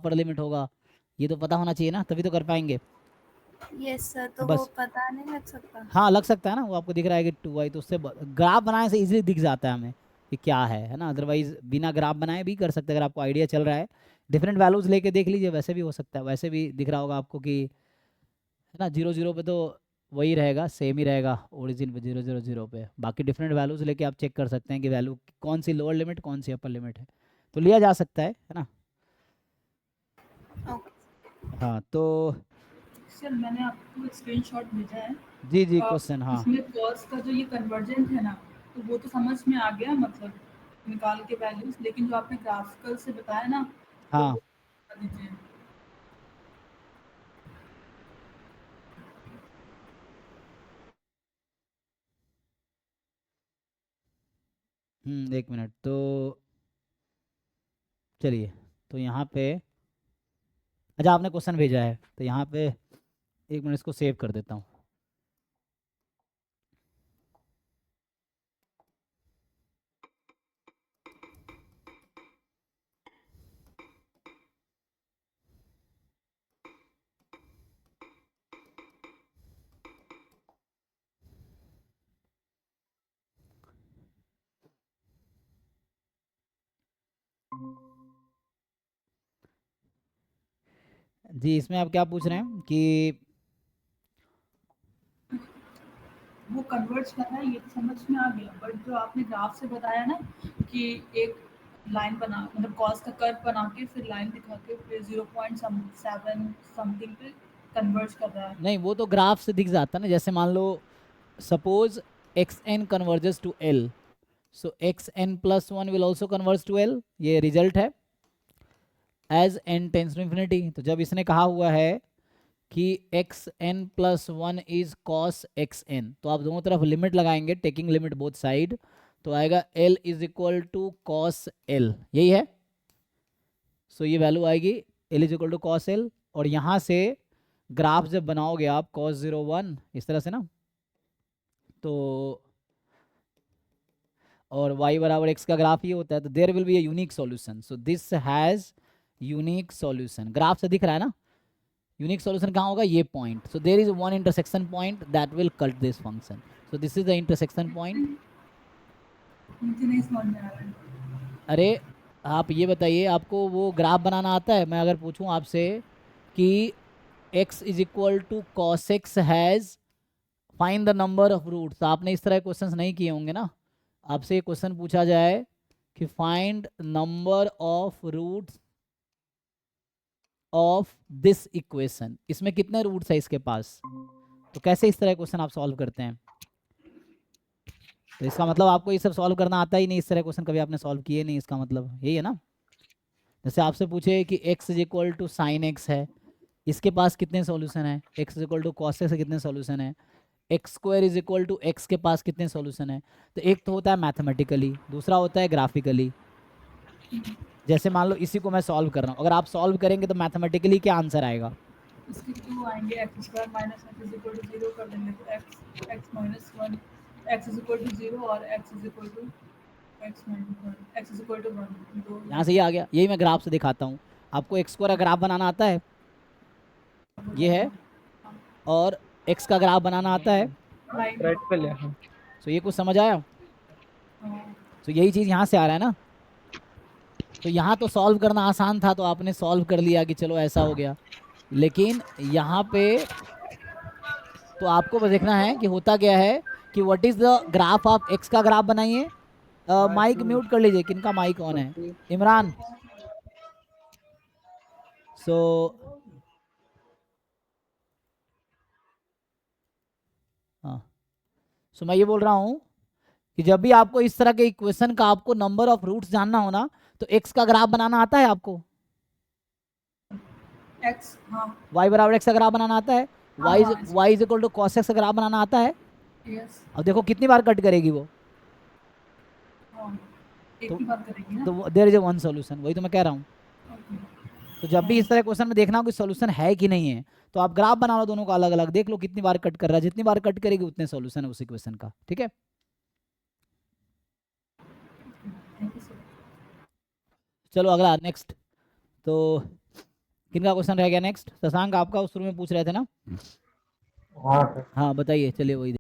Upper limit होगा, ये तो पता होना चाहिए ना, तभी तो कर पाएंगे। यस सर, तो बस वो पता नहीं लग सकता। हाँ लग सकता है ना, वो आपको दिख रहा है कि 2y, तो उससे ग्राफ बनाने से इजीली दिख जाता है हमें कि क्या है ना। अदरवाइज बिना ग्राफ बनाए भी कर सकते हैं, अगर आपको आइडिया चल रहा है डिफरेंट वैल्यूज लेके देख लीजिए, वैसे भी हो सकता है, वैसे भी दिख रहा होगा आपको कि है ना 0 0 पे तो वही रहेगा, सेम ही रहेगा ओरिजिन पे 0 0 0 पे, बाकी डिफरेंट वैल्यूज लेके आप चेक कर सकते हैं कि वैल्यू कौन सी लोअर लिमिट कौन सी अपर लिमिट है, तो लिया जा सकता है ना। ओके। हाँ तो सर मैंने आपको एक स्क्रीनशॉट भेजा है। जी जी क्वेश्चन हाँ इसमें कॉस का जो ये कन्वर्जेंट है ना, तो वो तो समझ में आ गया, मतलब निकाल के वैल्यूज, लेकिन जो आपने ग्राफिकल से बताया ना, तो हाँ वो बता दीजिए। एक मिनट तो चलिए, तो यहाँ पे अच्छा आपने क्वेश्चन भेजा है तो यहाँ पे एक मिनट इसको सेव कर देता हूँ। जी इसमें आप क्या पूछ रहे हैं कि वो कन्वर्ज कर रहा है, ये तो समझ में आ गया, बट जो आपने ग्राफ से बताया ना कि एक लाइन बना, मतलब कॉस का कर्व बना के फिर लाइन दिखा के फिर 0.7 समथिंग पे कन्वर्ज कर रहा है। नहीं वो तो ग्राफ से दिख जाता है ना, जैसे मान लो suppose X N converges to L, so X N plus one will also converge to L, ये रिजल्ट है as N tends to infinity. तो जब इसने कहा हुआ है कि X N plus one is cos X N, तो आप दोनों तरफ लिमिट लगाएंगे, टेकिंग लिमिट बोथ साइड, तो आएगा L is equal to cos L, यही है। सो ये वैल्यू आएगी L is equal to cos L, और यहाँ से ग्राफ जब बनाओगे आप कॉस 0 1 इस तरह से ना, तो और y बराबर x का ग्राफ ये होता है, तो there will be a unique solution, so this has unique solution, graph से दिख रहा है ना। यूनिक सॉल्यूशन कहाँ होगा, ये point, so there is one intersection point that will cut this function, so this is the intersection point. मुझे नहीं समझ में आ रहा है। अरे आप ये बताइए, आपको वो ग्राफ बनाना आता है? मैं अगर पूछूं आपसे कि x is equal to cos x has find the number of roots, तो आपने इस तरह के क्वेश्चंस नहीं किए होंगे ना। आपसे क्वेश्चन पूछा जाए कि find number of roots of this equation, इसमें कितने रूट्स है इसके पास, तो कैसे इस तरह क्वेश्चन आप सॉल्व करते हैं? तो इसका मतलब आपको ये सब सॉल्व करना आता ही नहीं, इस तरह क्वेश्चन कभी आपने सॉल्व किए नहीं, इसका मतलब यही है ना। जैसे आपसे पूछे कि x is equal to sine x है, इसके पास कितने सॉल्यूशन है, x is equal to cos x कितने सॉल्यूशन है, x square is equal to x के पास कितने सॉल्यूशन है। तो एक तो होता है मैथमेटिकली, दूसरा होता है ग्राफिकली। जैसे मान लो इसी को मैं सॉल्व कर रहा हूँ, अगर आप सॉल्व करेंगे तो मैथमेटिकली क्या आंसर आएगा? इसके 2 आएंगे, x square minus x is equal to 0 कर देंगे तो x x minus 1, x is equal to 0 और x is equal to x minus 1, x is equal to 1, दो यहाँ से ये आ गया, यही मैं ग्राफ से दिखाता हूँ। आपको एक्स स्क्वायर का ग्राफ बनाना आता है, ये है, और एक्स का ग्राफ बनाना आता है, लाइन। राइट पे ले हाँ। तो ये कुछ समझ आया? तो यही चीज़ यहाँ से आ रहा है ना। तो यहाँ तो सॉल्व करना आसान था, तो आपने सॉल्व कर लिया कि चलो ऐसा हो गया, लेकिन यहाँ पे तो आपको बस देखना है कि होता क्या है, कि what is the graph of x का ग्राफ बनाइए। माइक म्यूट कर लीजिए, किनका माइक ऑन है? इमरान। सो हाँ, सो मैं ये बोल रहा हूँ कि जब भी आपको इस तरह के इक्वेशन का आपको नंबर ऑफ रूट्स जानना हो ना, तो एक्स का ग्राफ बनाना आता है आपको? एक्स, हाँ y बराबर एक्स का ग्राफ बनाना आता है? हाँ हाँ, y is equal to cos x का ग्राफ बनाना आता है? यस, अब देखो कितनी बार कट करेगी वो, हाँ, एक तो ही बात करेगी ना। There is a one solution, वही तो मैं कह रहा हूँ। तो जब भी इस तरह क्वेश्चन में देखना हो कि सॉल्यूशन है कि नहीं है, तो आप ग्राफ बना लो दोनों का अलग अलग, देख लो कितनी बार कट कर रहा है, जितनी बार कट करेगी उतने सॉल्यूशन है उस इक्वेशन का, ठीक है। Thank you sir. चलो अगला नेक्स्ट। तो किनका क्वेश्चन रह गया नेक्स्ट? शशांक आपका, उस शुरू में पूछ रहे थे ना? हाँ सर। हाँ बताइए, चलिए वही